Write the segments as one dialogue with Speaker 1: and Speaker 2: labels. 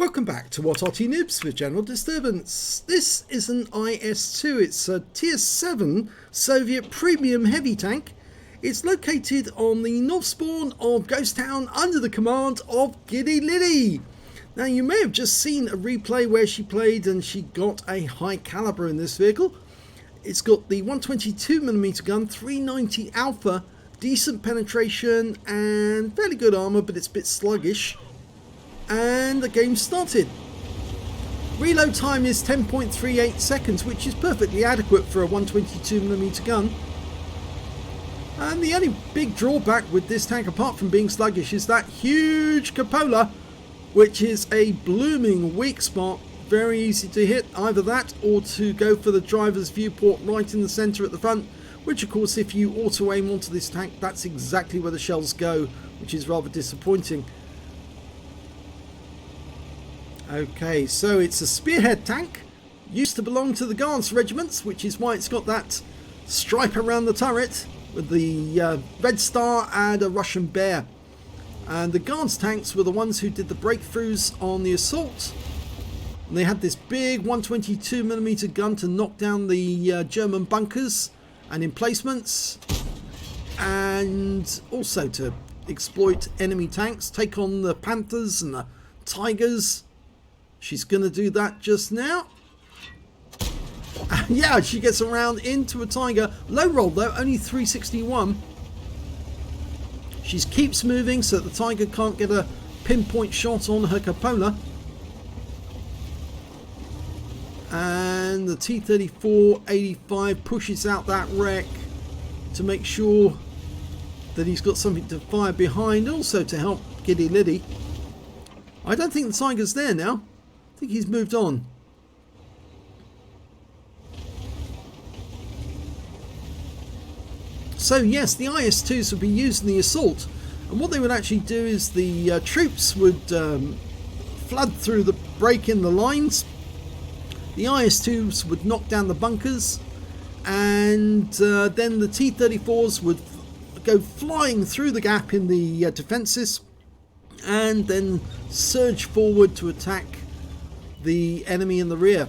Speaker 1: Welcome back to What Arty Noobs with General Disturbance. This is an IS-2. It's a Tier 7 Soviet premium heavy tank. It's located on the north spawn of Ghost Town under the command of giddyliddy. Now you may have just seen a replay where she played and she got a high caliber in this vehicle. It's got the 122mm gun, 390 alpha, decent penetration and fairly good armor, but it's a bit sluggish. And the game started. Reload time is 10.38 seconds, which is perfectly adequate for a 122mm gun. And the only big drawback with this tank, apart from being sluggish, is that huge cupola, which is a blooming weak spot. Very easy to hit, either that or to go for the driver's viewport right in the center at the front, which of course if you auto aim onto this tank, that's exactly where the shells go, which is rather disappointing. Okay, so it's a spearhead tank, used to belong to the Guards regiments, which is why it's got that stripe around the turret with the red star and a Russian bear. And the Guards tanks were the ones who did the breakthroughs on the assault. And they had this big 122mm gun to knock down the German bunkers and emplacements, and also to exploit enemy tanks, take on the Panthers and the Tigers. She's going to do that just now. Yeah, she gets around into a Tiger. Low roll though, only 361. She keeps moving so the Tiger can't get a pinpoint shot on her cupola. And the T-34-85 pushes out that wreck to make sure that he's got something to fire behind, also to help giddyliddy. I don't think the Tiger's there now. I think he's moved on. So yes, the IS-2s would be used in the assault, and what they would actually do is the troops would flood through the break in the lines. The IS-2s would knock down the bunkers, and then the T-34s would go flying through the gap in the defences and then surge forward to attack the enemy in the rear,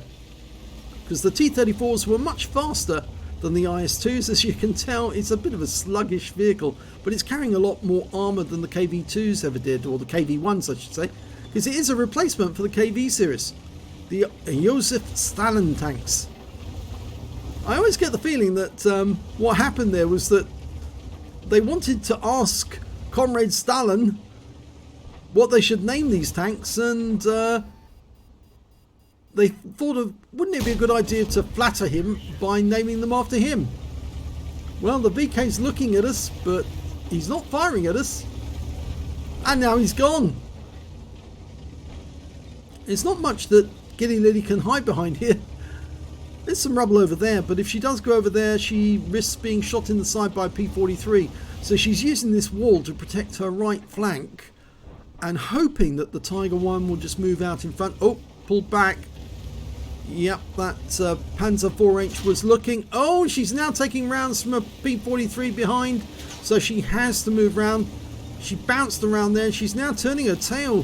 Speaker 1: because the T-34s were much faster than the IS-2s. As you can tell, it's a bit of a sluggish vehicle, but it's carrying a lot more armour than the KV-2s ever did, or the KV-1s I should say, because it is a replacement for the KV series, the Joseph Stalin tanks. I always get the feeling that what happened there was that they wanted to ask Comrade Stalin what they should name these tanks, and they thought of, wouldn't it be a good idea to flatter him by naming them after him? Well, the VK's looking at us, but he's not firing at us. And now he's gone. It's not much that giddyliddy can hide behind here. There's some rubble over there, but if she does go over there, she risks being shot in the side by a P-43. So she's using this wall to protect her right flank and hoping that the Tiger 1 will just move out in front. Oh, pulled back. Yep, that Panzer 4H was looking. Oh, she's now taking rounds from a P-43 behind, so she has to move round. She bounced around there. She's now turning her tail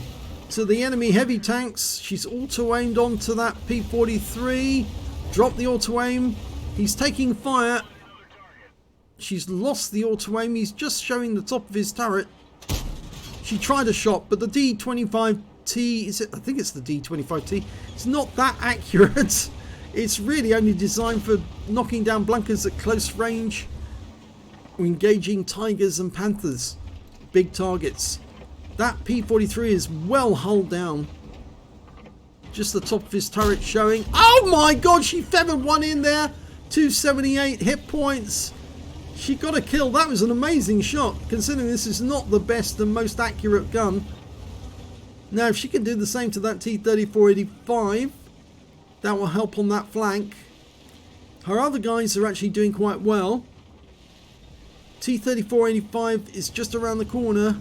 Speaker 1: to the enemy heavy tanks. She's auto-aimed onto that P-43. Dropped the auto-aim. He's taking fire. She's lost the auto-aim. He's just showing the top of his turret. She tried a shot, but the D-25T, is it? I think it's the D-25T. It's not that accurate. It's really only designed for knocking down bunkers at close range, or engaging Tigers and Panthers, big targets. That P-43 is well hulled down. Just the top of his turret showing. Oh my god, she feathered one in there. 278 hit points. She got a kill. That was an amazing shot, considering this is not the best and most accurate gun. Now if she can do the same to that T-34-85, that will help on that flank. Her other guys are actually doing quite well. T-34-85 is just around the corner.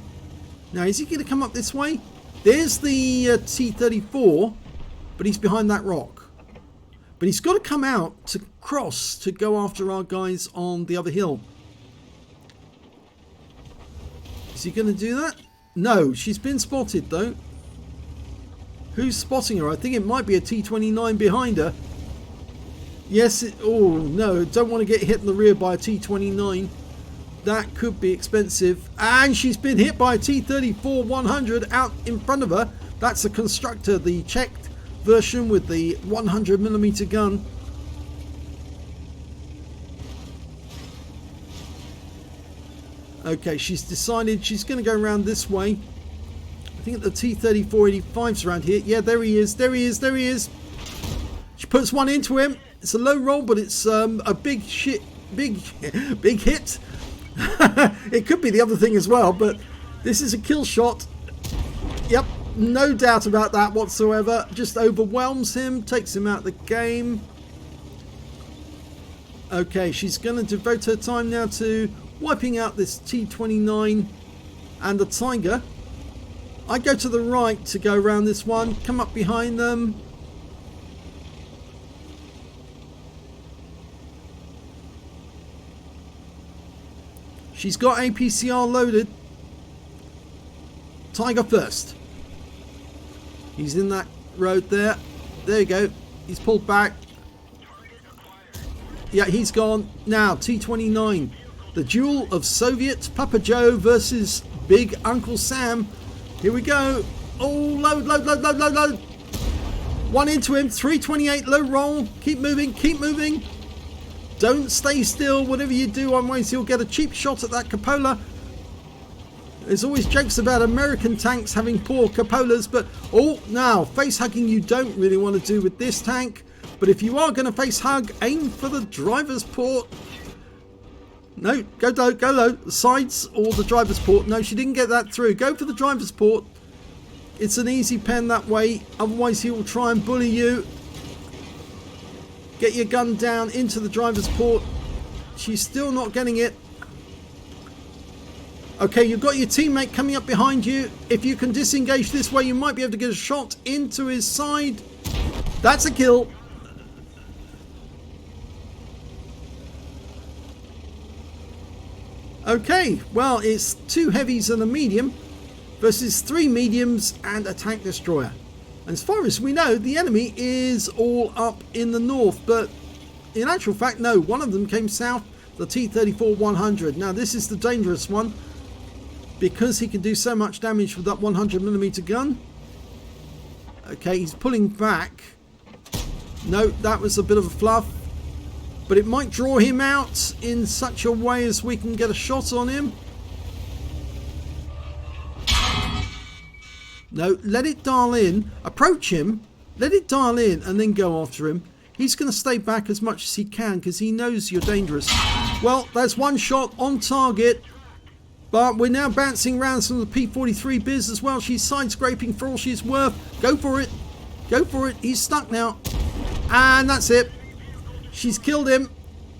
Speaker 1: Now is he going to come up this way? There's the T-34, but he's behind that rock. But he's got to come out to cross to go after our guys on the other hill. Is he going to do that? No, she's been spotted though. Who's spotting her? I think it might be a T-29 behind her. Yes, oh no, don't want to get hit in the rear by a T-29. That could be expensive. And she's been hit by a T-34-100 out in front of her. That's a constructor, the checked version with the 100mm gun. Okay, she's decided she's going to go around this way. I think the T-34-85's around here. Yeah, there he is, there he is, there he is. She puts one into him. It's a low roll, but it's a big hit. It could be the other thing as well, but this is a kill shot. Yep, no doubt about that whatsoever. Just overwhelms him, takes him out of the game. Okay, she's going to devote her time now to wiping out this T-29 and the Tiger. I go to the right to go around this one, come up behind them. She's got APCR loaded. Tiger first. He's in that road there. There you go. He's pulled back. Yeah, he's gone. Now, T-29. The duel of Soviet Papa Joe versus Big Uncle Sam. Here we go. Oh, load, load, load, load, load, load. One into him. 328 low roll. Keep moving, keep moving. Don't stay still. Whatever you do, otherwise you'll get a cheap shot at that cupola. There's always jokes about American tanks having poor cupolas, but oh, now face hugging you don't really want to do with this tank. But if you are going to face hug, aim for the driver's port. No, go low, go low. The sides or the driver's port. No, she didn't get that through. Go for the driver's port. It's an easy pen that way. Otherwise he will try and bully you. Get your gun down into the driver's port. She's still not getting it. Okay, you've got your teammate coming up behind you. If you can disengage this way, you might be able to get a shot into his side. That's a kill. Okay, well, it's 2 heavies and a medium versus 3 mediums and a tank destroyer. And as far as we know, the enemy is all up in the north, but in actual fact, no, one of them came south, the T-34-100. Now, this is the dangerous one because he can do so much damage with that 100mm gun. Okay, he's pulling back. No, that was a bit of a fluff, but it might draw him out in such a way as we can get a shot on him. No, let it dial in, approach him, let it dial in and then go after him. He's going to stay back as much as he can because he knows you're dangerous. Well, there's one shot on target, but we're now bouncing rounds from the P-43 Biz as well. She's side scraping for all she's worth. Go for it. Go for it. He's stuck now. And that's it. She's killed him.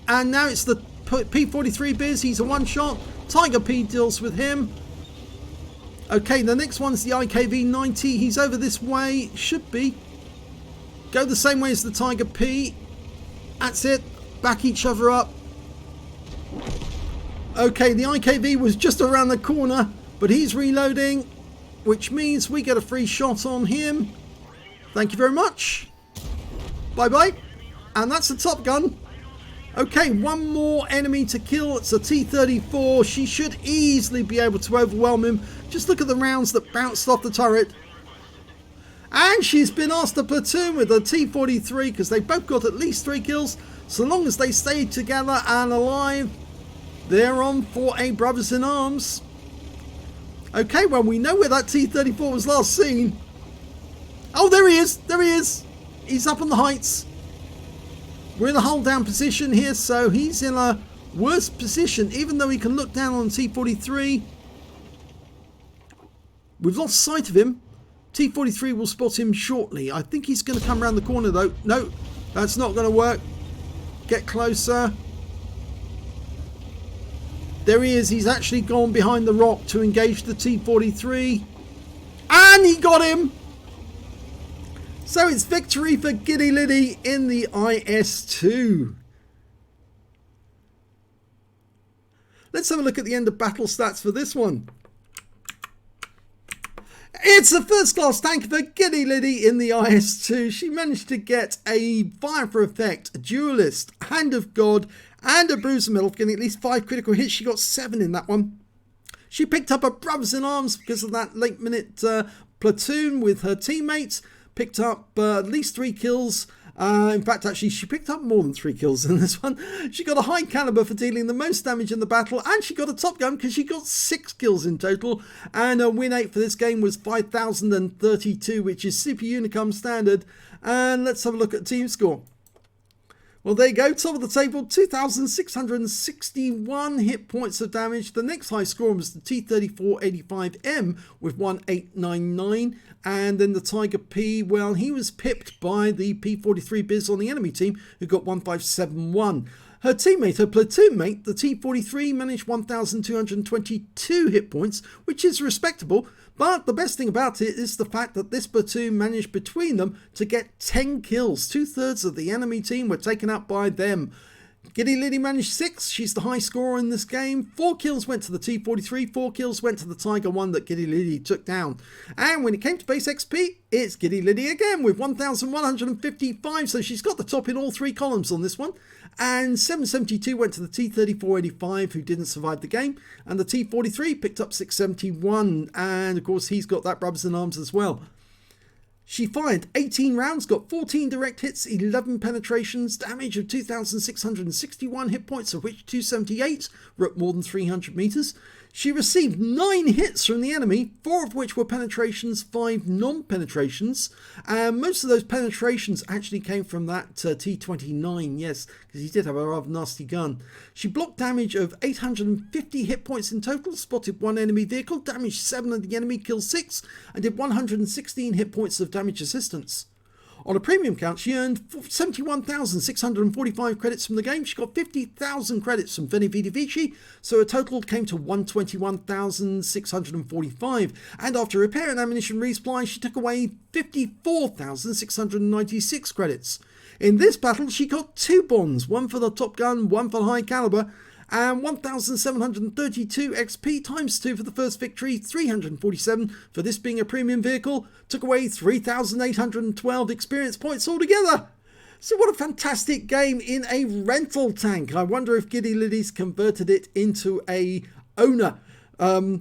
Speaker 1: And now it's the P-43 Biz. He's a one shot. Tiger P deals with him. Okay, the next one's the IKV-90. He's over this way. Should be. Go the same way as the Tiger P. That's it. Back each other up. Okay, the IKV was just around the corner, but he's reloading, which means we get a free shot on him. Thank you very much. Bye-bye. And that's the Top Gun. Okay, one more enemy to kill. It's a T-34. She should easily be able to overwhelm him. Just look at the rounds that bounced off the turret. And she's been asked to platoon with a T-43 because they both got at least 3 kills. So long as they stay together and alive, they're on for a brothers in arms. Okay, well, we know where that T-34 was last seen. Oh, there he is. There he is. He's up on the heights. We're in a hold down position here, so he's in a worse position, even though he can look down on T-43. We've lost sight of him. T-43 will spot him shortly. I think he's going to come around the corner, though. No, that's not going to work. Get closer. There he is. He's actually gone behind the rock to engage the T-43. And he got him. So it's victory for giddyliddy in the IS-2. Let's have a look at the end of battle stats for this one. It's a first class tank for giddyliddy in the IS-2. She managed to get a Fire for Effect, a Duelist, Hand of God, and a Bruiser Medal, getting at least 5 critical hits. She got 7 in that one. She picked up her brothers in arms because of that late minute platoon with her teammates. Picked up at least 3 kills. In fact, actually, she picked up more than 3 kills in this one. She got a high caliber for dealing the most damage in the battle, and she got a top gun because she got 6 kills in total. And her win rate for this game was 5,032, which is Super Unicum standard. And let's have a look at team score. Well, there you go, top of the table, 2,661 hit points of damage. The next high score was the T-3485M with 1,899. And then the Tiger P, well, he was pipped by the P-43 Biz on the enemy team, who got 1,571. Her teammate, her platoon mate, the T-43, managed 1,222 hit points, which is respectable. But the best thing about it is the fact that this platoon managed between them to get 10 kills. 2/3 of the enemy team were taken out by them. giddyliddy managed 6. She's the high scorer in this game. 4 kills went to the T-43. 4 kills went to the Tiger 1 that giddyliddy took down. And when it came to base XP, it's giddyliddy again with 1,155. So she's got the top in all 3 columns on this one. And 772 went to the T-3485, who didn't survive the game. And the T-43 picked up 671. And of course, he's got that brothers in arms as well. She fired 18 rounds, got 14 direct hits, 11 penetrations, damage of 2,661 hit points, of which 278 were at more than 300 meters. She received 9 hits from the enemy, 4 of which were penetrations, 5 non-penetrations. And most of those penetrations actually came from that T-29, yes, because he did have a rather nasty gun. She blocked damage of 850 hit points in total, spotted 1 enemy vehicle, damaged 7 of the enemy, killed 6, and did 116 hit points of damage assistance. On a premium count, she earned 71,645 credits from the game. She got 50,000 credits from Veni Vidi Vici, so her total came to 121,645. And after repair and ammunition resupply, she took away 54,696 credits. In this battle, she got 2 bonds, one for the top gun, one for the high caliber, and 1,732 XP times 2 for the first victory, 347 for this being a premium vehicle, took away 3,812 experience points altogether. So what a fantastic game in a rental tank. I wonder if giddyliddy's converted it into a owner.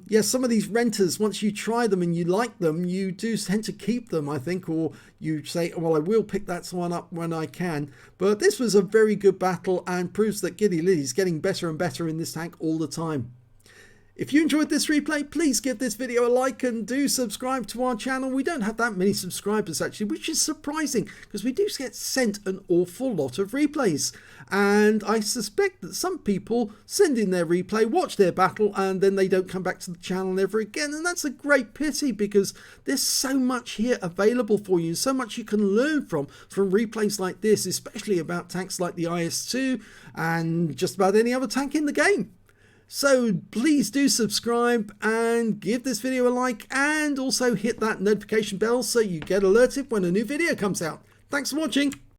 Speaker 1: Yes, some of these renters, once you try them and you like them, you do tend to keep them, I think, or you say, well, I will pick that one up when I can. But this was a very good battle and proves that giddyliddy's getting better and better in this tank all the time. If you enjoyed this replay, please give this video a like and do subscribe to our channel. We don't have that many subscribers actually, which is surprising because we do get sent an awful lot of replays. And I suspect that some people send in their replay, watch their battle, and then they don't come back to the channel ever again. And that's a great pity because there's so much here available for you, so much you can learn from replays like this, especially about tanks like the IS-2 and just about any other tank in the game. So please do subscribe and give this video a like, and also hit that notification bell so you get alerted when a new video comes out. Thanks for watching.